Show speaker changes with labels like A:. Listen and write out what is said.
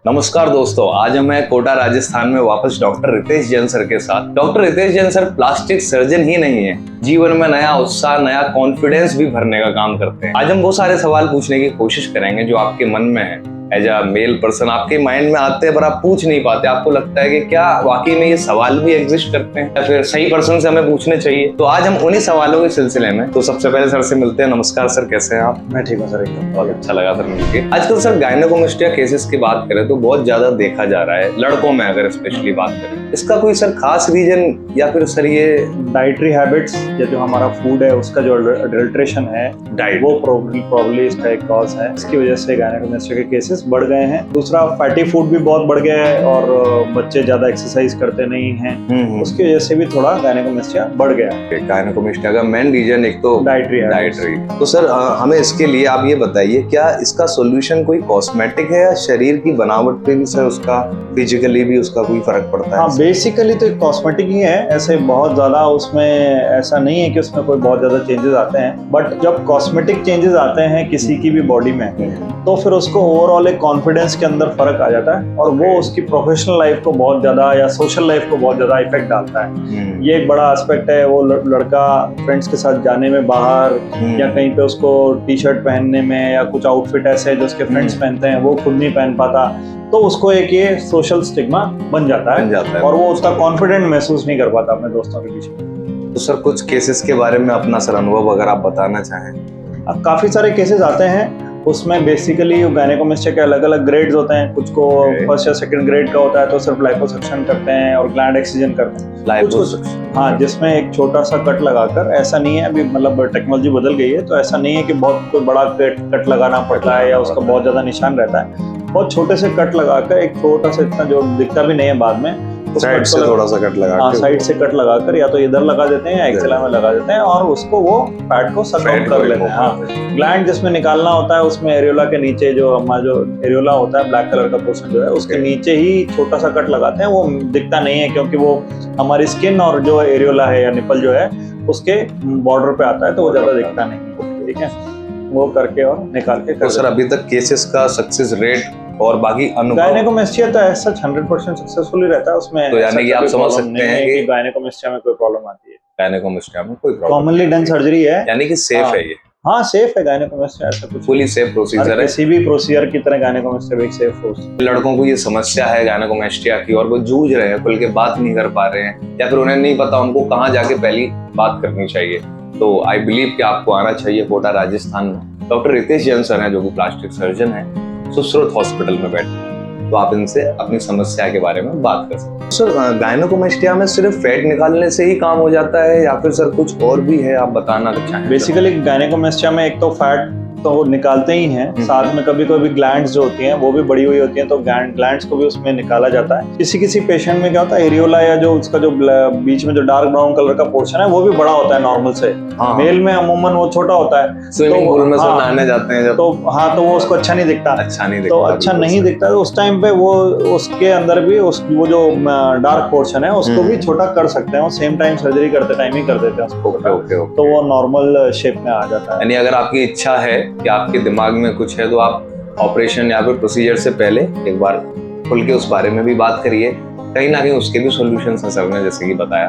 A: नमस्कार दोस्तों, आज हम हैं कोटा राजस्थान में वापस डॉक्टर रितेश जैन सर के साथ। Doctor Ritesh Jain sir plastic surgeon ही नहीं है, जीवन में नया उत्साह, नया कॉन्फिडेंस भी भरने का काम करते हैं। आज हम वो सारे सवाल पूछने की कोशिश करेंगे जो आपके मन में है। एज अ मेल पर्सन आपके माइंड में आते हैं पर आप पूछ नहीं पाते। आपको लगता है कि क्या वाकई में ये सवाल भी एग्जिस्ट करते हैं या फिर सही पर्सन से हमें पूछने चाहिए। तो आज हम उन्हीं सवालों के सिलसिले में तो सबसे पहले सर से मिलते हैं। नमस्कार सर, कैसे हैं आप?
B: मैं ठीक हूँ सर, एकदम
A: बहुत अच्छा लगा सर मिलके। आजकल सर गायनेकोमेस्टिया केसेस की बात करें तो बहुत ज्यादा देखा जा रहा है, लड़कों में अगर स्पेशली बात करें। इसका कोई सर खास रीजन या फिर सर ये
B: डाइटरी हैबिट्स या जो हमारा फूड है उसका जो अडल्ट्रेशन है
A: डाइट
B: वो प्रॉब्ली इसका एक कॉज है। इसकी वजह से गायनेकोमेस्टिया के केसेस बढ़ गए हैं। दूसरा, फैटी फूड भी बहुत बढ़ गया है और बच्चे ज्यादा एक्सरसाइज करते नहीं हैं, उसकी वजह से भी थोड़ा गायनेकोमेस्टिया बढ़ गया है।
A: गायनेकोमेस्टिया का मेन रीजन एक तो
B: डाइटरी।
A: तो सर हमें इसके लिए आप ये बताइए, क्या इसका सॉल्यूशन कोई कॉस्मेटिक है या शरीर की बनावट पे भी सर उसका फिजिकली भी उसका कोई फर्क पड़ता है?
B: हाँ, बेसिकली तो एक कॉस्मेटिक ही है, ऐसे बहुत ज्यादा उसमें ऐसा नहीं है कि उसमें कोई बहुत ज्यादा चेंजेस आते हैं। बट जब कॉस्मेटिक चेंजेस आते हैं किसी की भी बॉडी में तो फिर उसको ओवरऑल एक कॉन्फिडेंस के अंदर फर्क आ जाता है और वो उसकी प्रोफेशनल लाइफ को बहुत ज्यादा या सोशल लाइफ को बहुत ज्यादा इफेक्ट डालता है। ये एक बड़ा एस्पेक्ट है। वो लड़का फ्रेंड्स के साथ जाने में बाहर या कहीं पे उसको टी शर्ट पहनने में या कुछ आउटफिट ऐसे है जो उसके फ्रेंड्स पहनते हैं वो खुद नहीं पहन पाता, तो उसको एक ये सोशल स्टिग्मा बन जाता है और वो उसका कॉन्फिडेंट महसूस नहीं कर पाता अपने दोस्तों के बीच में।
A: तो सर कुछ केसेस के बारे में अपना सर अनुभव अगर आप बताना चाहें।
B: काफी सारे केसेस आते हैं, उसमें बेसिकली गायनेकोमेस्टिया के अलग अलग ग्रेड्स होते हैं। कुछ को फर्स्ट या सेकंड ग्रेड का होता है तो सिर्फ लाइपोसक्शन करते हैं और ग्लैंड एक्सीजन करते हैं। कुछ हाँ, जिसमें एक छोटा सा कट लगाकर, ऐसा नहीं है अभी मतलब टेक्नोलॉजी बदल गई है तो ऐसा नहीं है कि बहुत कोई बड़ा कट लगाना पड़ता है या उसका बहुत ज्यादा निशान रहता है। बहुत छोटे से कट लगाकर एक छोटा सा, इतना जो दिखता भी नहीं है बाद में,
A: साइड से थोड़ा सा कट लगा,
B: हाँ साइड से कट लगाकर या तो इधर लगा देते हैं या एक्सेला में लगा देते हैं और उसको वो फैट को सक आउट कर लेते हैं। हाँ, ग्लैंड जिसमें निकालना होता है उसमें एरियोला के नीचे जो हमारा जो एरियोला होता है ब्लैक कलर का पोर्शन जो है उसके नीचे ही छोटा सा कट लगाते हैं। वो दिखता नहीं है क्योंकि वो हमारी स्किन और जो एरियोला है या निपल जो है उसके बॉर्डर पे आता है तो वो ज्यादा दिखता नहीं। ठीक है, वो करके और निकाल के
A: तो सर अभी तक केसेस का सक्सेस रेट और बाकी अनुभव?
B: गायनेकोमेस्टिया तो ऐसा 100% सक्सेसफुल ही रहता है उसमें।
A: तो यानी कि आप समझ सकते हैं कि
B: गायनेकोमेस्टिया में कोई प्रॉब्लम आती है।
A: गायनेकोमेस्टिया में कोई प्रॉब्लम,
B: कॉमनली डन सर्जरी है,
A: यानी कि सेफ है ये।
B: हाँ सेफ है गायनेकोमेस्टिया, ऐसा कुछ
A: फुली सेफ प्रोसीजर है।
B: किसी भी प्रोसीजर की तरह गायनेकोमेस्टिया भी सेफ प्रोसीजर।
A: लड़कों को ये समस्या है गायनेकोमेस्टिया की और वो जूझ रहे हैं, खुल के बात नहीं कर पा रहे हैं या फिर उन्हें नहीं पता उनको कहाँ जाके पहली बात करनी चाहिए, तो आई बिलीव कि आपको आना चाहिए कोटा राजस्थान में। डॉक्टर रितेश जैन सर हैं जो कि प्लास्टिक सर्जन है, सुश्रुत हॉस्पिटल में बैठे, तो आप इनसे अपनी समस्या के बारे में बात कर सकते हैं। सर गायनेकोमेस्टिया में सिर्फ फैट निकालने से ही काम हो जाता है या फिर सर कुछ और भी है, आप बताना चाहें?
B: बेसिकली गायनेकोमेस्टिया में एक तो फैट तो वो निकालते ही हैं, साथ में कभी कभी ग्लैंड्स जो होती हैं वो भी बड़ी हुई होती हैं तो ग्लैंड्स को भी उसमें निकाला जाता है। किसी पेशेंट में क्या होता है, एरियोला या जो उसका जो बीच में जो डार्क ब्राउन कलर का पोर्शन है वो भी बड़ा होता है नॉर्मल से। मेल में अमूमन वो छोटा होता है।
A: स्विमिंग पूल में सब नहाने जाते हैं जब,
B: तो हाँ, तो वो उसको अच्छा नहीं दिखता। तो अच्छा नहीं दिखता तो उस टाइम पे वो उसके अंदर भी वो जो डार्क पोर्शन है उसको भी छोटा कर सकते हैं। वो सेम टाइम सर्जरी करते टाइम ही कर देते हैं उसको, तो वो नॉर्मल शेप में आ जाता है।
A: यानी अगर आपकी इच्छा है कि आपके दिमाग में कुछ है तो आप ऑपरेशन या फिर प्रोसीजर से पहले एक बार खुल के उस बारे में भी बात करिए, कहीं ना कहीं उसके भी सॉल्यूशंस हैं सर ने जैसे कि बताया।